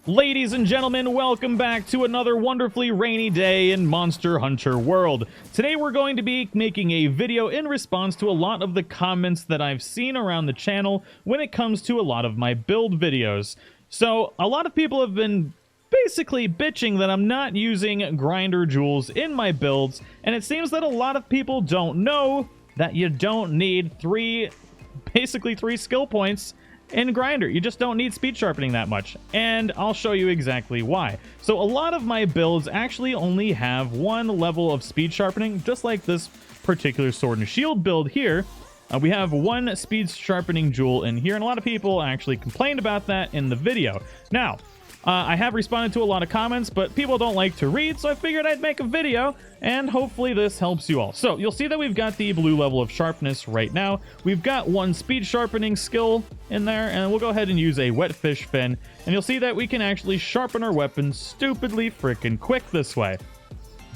Ladies and gentlemen, welcome back to another wonderfully rainy day in Monster Hunter World. Today we're going to be making a video in response to a lot of the comments that I've seen around the channel when it comes to a lot of my build videos. So, a lot of people have been basically bitching that I'm not using grinder jewels in my builds, and it seems that a lot of people don't know that you don't need basically three skill points in grinder. You just don't need speed sharpening that much, and I'll show you exactly why. So a lot of my builds actually only have one level of speed sharpening, just like this particular sword and shield build here. We have one speed sharpening jewel in here, and a lot of people actually complained about that in the video. Now, I have responded to a lot of comments, but people don't like to read, so I figured I'd make a video, and hopefully this helps you all. So, you'll see that we've got the blue level of sharpness right now. We've got one speed sharpening skill in there, and we'll go ahead and use a Wetfish Fin, and you'll see that we can actually sharpen our weapons stupidly freaking quick this way.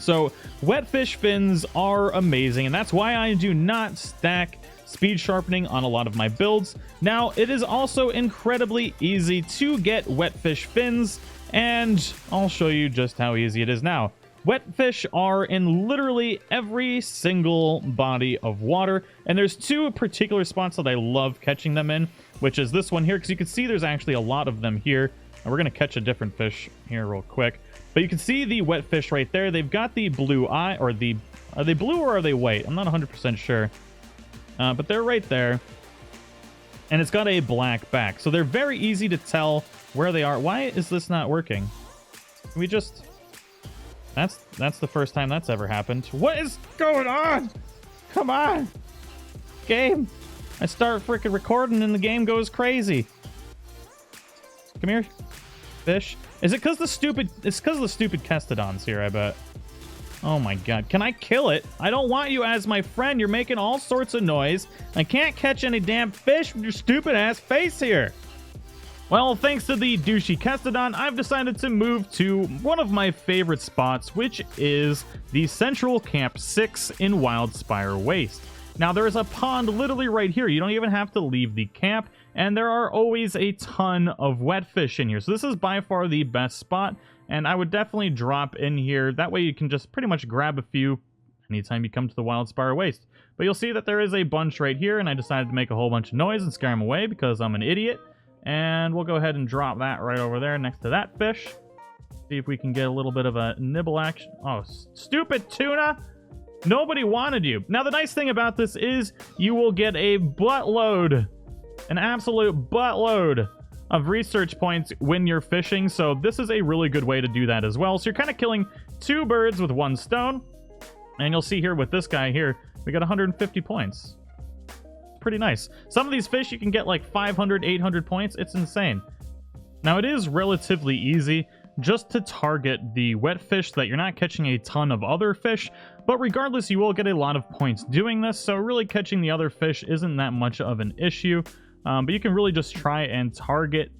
So, Wetfish Fins are amazing, and that's why I do not stack speed sharpening on a lot of my builds. Now, it is also incredibly easy to get Wetfish Fins, and I'll show you just how easy it is now. Wetfish are in literally every single body of water, and there's two particular spots that I love catching them in, which is this one here, because you can see there's actually a lot of them here. And we're going to catch a different fish here real quick. But you can see the Wetfish right there. They've got the blue eye, or are they blue or are they white? I'm not 100% sure. But they're right there. And it's got a black back. So they're very easy to tell where they are. Why is this not working? Can we just... That's the first time that's ever happened. What is going on? Come on. Game. I start freaking recording and the game goes crazy. Come here. Fish. Is it because the stupid... It's because of the stupid Kestodons here, I bet. Oh my god. Can I kill it? I don't want you as my friend. You're making all sorts of noise. I can't catch any damn fish with your stupid ass face here. Well, thanks to the douchey Kestodon, I've decided to move to one of my favorite spots, which is the Central Camp 6 in Wildspire Waste. Now, there is a pond literally right here. You don't even have to leave the camp, and there are always a ton of wetfish in here. So this is by far the best spot, and I would definitely drop in here. That way you can just pretty much grab a few anytime you come to the Wildspire Waste. But you'll see that there is a bunch right here, and I decided to make a whole bunch of noise and scare them away because I'm an idiot. And we'll go ahead and drop that right over there next to that fish. See if we can get a little bit of a nibble action. Oh, stupid tuna! Nobody wanted you. Now, the nice thing about this is you will get a buttload, an absolute buttload of research points when you're fishing. So this is a really good way to do that as well. So you're kind of killing two birds with one stone. And you'll see here with this guy here, we got 150 points. Pretty nice. Some of these fish you can get like 500, 800 points. It's insane. Now, it is relatively easy just to target the wetfish so that you're not catching a ton of other fish, but regardless, you will get a lot of points doing this, so really catching the other fish isn't that much of an issue. But you can really just try and target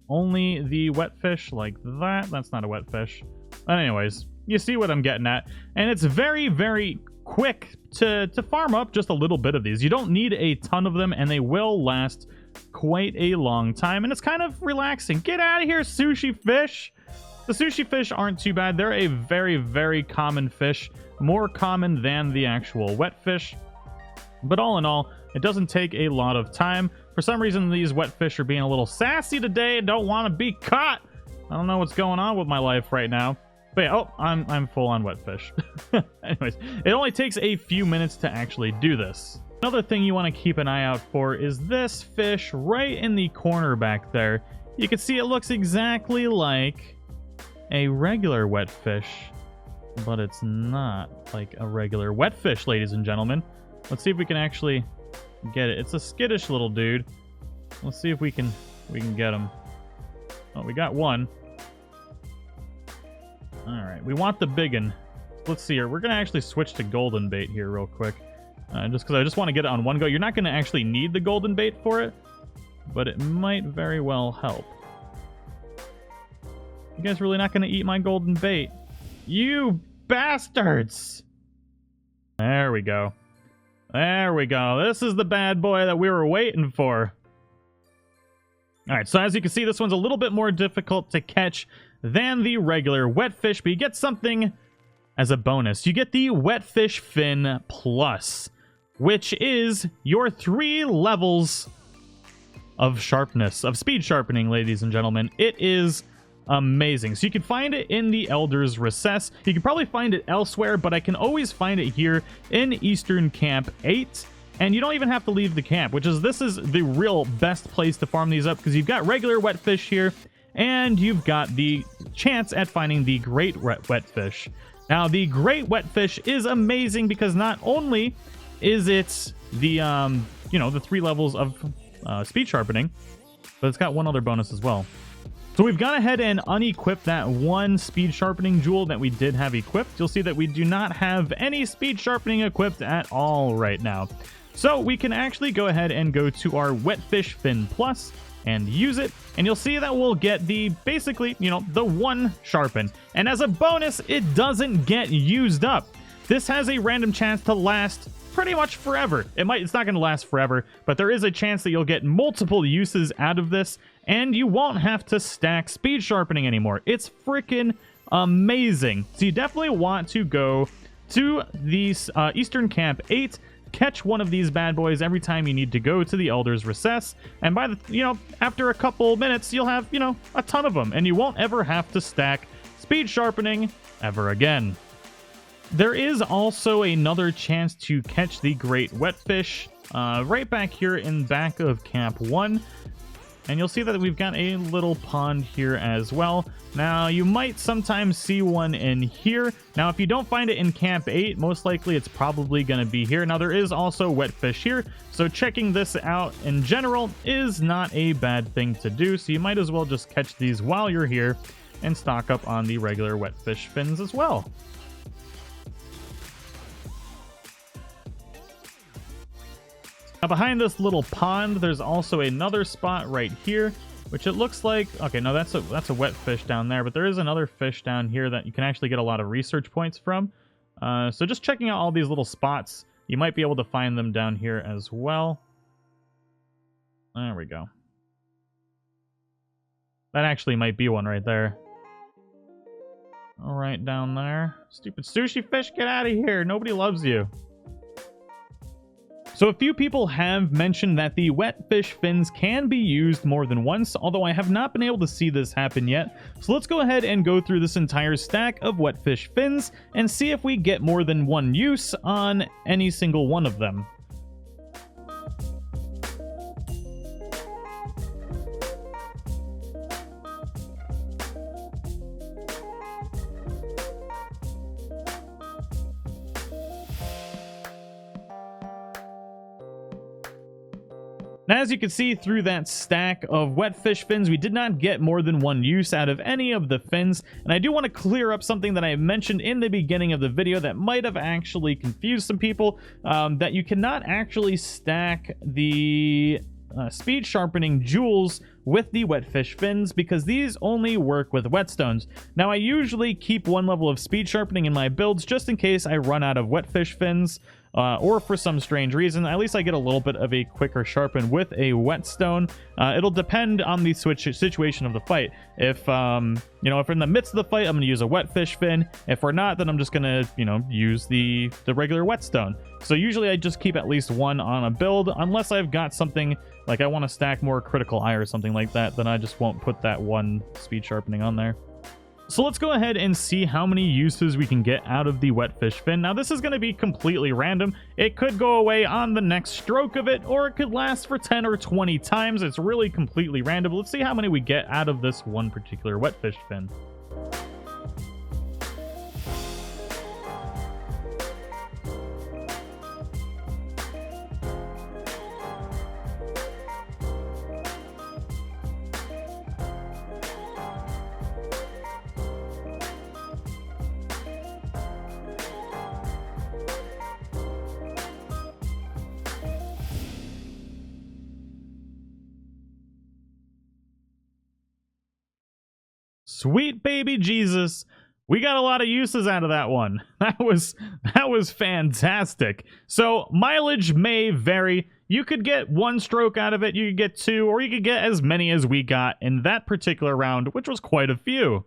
only the wetfish like that. That's not a wetfish. But anyways, you see what I'm getting at. And it's very, very quick to farm up just a little bit of these. You don't need a ton of them, and they will last quite a long time, and it's kind of relaxing. Get out of here, sushi fish! The sushi fish aren't too bad. They're a very, very common fish, more common than the actual wetfish. But all in all, it doesn't take a lot of time. For some reason, these wetfish are being a little sassy today and don't want to be caught. I don't know what's going on with my life right now. But yeah, oh, I'm full on wetfish. Anyways, it only takes a few minutes to actually do this. Another thing you want to keep an eye out for is this fish right in the corner back there. You can see it looks exactly like a regular wetfish, but it's not like a regular wetfish, ladies and gentlemen. Let's see if we can actually get it. It's a skittish little dude. Let's see if we can get him. Oh, we got one. Alright, we want the big one. Let's see here. We're going to actually switch to golden bait here real quick. Just because I just want to get it on one go. You're not going to actually need the golden bait for it, but it might very well help. You guys really not going to eat my golden bait? You bastards! There we go. There we go. This is the bad boy that we were waiting for. All right, so as you can see, this one's a little bit more difficult to catch than the regular Wetfish, but you get something as a bonus. You get the Wetfish Fin Plus, which is your 3 levels of sharpness, of speed sharpening, ladies and gentlemen. It is amazing. So you can find it in the Elder's Recess. You can probably find it elsewhere, but I can always find it here in Eastern Camp 8. And you don't even have to leave the camp, this is the real best place to farm these up, because you've got regular Wetfish here, and you've got the chance at finding the Great Wetfish. Now, the Great Wetfish is amazing because not only is it the, the 3 levels of speed sharpening, but it's got one other bonus as well. So we've gone ahead and unequipped that one speed sharpening jewel that we did have equipped. You'll see that we do not have any speed sharpening equipped at all right now. So we can actually go ahead and go to our Wetfish Fin Plus and use it, and you'll see that we'll get the, basically, the 1 sharpen. And as a bonus, it doesn't get used up. This has a random chance to last pretty much forever. It's not going to last forever, but there is a chance that you'll get multiple uses out of this, and you won't have to stack speed sharpening anymore. It's freaking amazing. So you definitely want to go to the Eastern Camp 8, catch one of these bad boys every time you need to go to the Elder's Recess, and by the after a couple minutes you'll have a ton of them, and you won't ever have to stack speed sharpening ever again. There is also another chance to catch the Great Wetfish right back here in back of Camp 1. And you'll see that we've got a little pond here as well. Now, you might sometimes see one in here. Now, if you don't find it in Camp 8, most likely it's probably going to be here. Now, there is also Wetfish here, so checking this out in general is not a bad thing to do. So you might as well just catch these while you're here and stock up on the regular Wetfish fins as well. Now, behind this little pond, there's also another spot right here, which it looks like... Okay, no, that's a Wetfish down there, but there is another fish down here that you can actually get a lot of research points from. So just checking out all these little spots, you might be able to find them down here as well. There we go. That actually might be one right there. All right, down there. Stupid sushi fish, get out of here. Nobody loves you. So a few people have mentioned that the Wetfish fins can be used more than once, although I have not been able to see this happen yet. So let's go ahead and go through this entire stack of Wetfish fins and see if we get more than one use on any single one of them. Now, as you can see through that stack of Wetfish fins, we did not get more than one use out of any of the fins, and I do want to clear up something that I mentioned in the beginning of the video that might have actually confused some people, that you cannot actually stack the speed sharpening jewels with the Wetfish fins, because these only work with Whetstones. Now, I usually keep one level of speed sharpening in my builds just in case I run out of Wetfish fins, or for some strange reason. At least I get a little bit of a quicker sharpen with a Whetstone. It'll depend on the situation of the fight. If if we're in the midst of the fight, I'm going to use a Wetfish fin. If we're not, then I'm just going to use the regular Whetstone. So usually I just keep at least one on a build, unless I've got something like I want to stack more critical eye or something like that, then I just won't put that one speed sharpening on there. So let's go ahead and see how many uses we can get out of the Wetfish fin. Now, this is going to be completely random. It could go away on the next stroke of it, or it could last for 10 or 20 times. It's really completely random. Let's see how many we get out of this one particular Wetfish fin. Sweet baby Jesus, We got a lot of uses out of that one. That was fantastic. So mileage may vary. You could get 1 stroke out of it, you could get 2, or you could get as many as we got in that particular round, which was quite a few.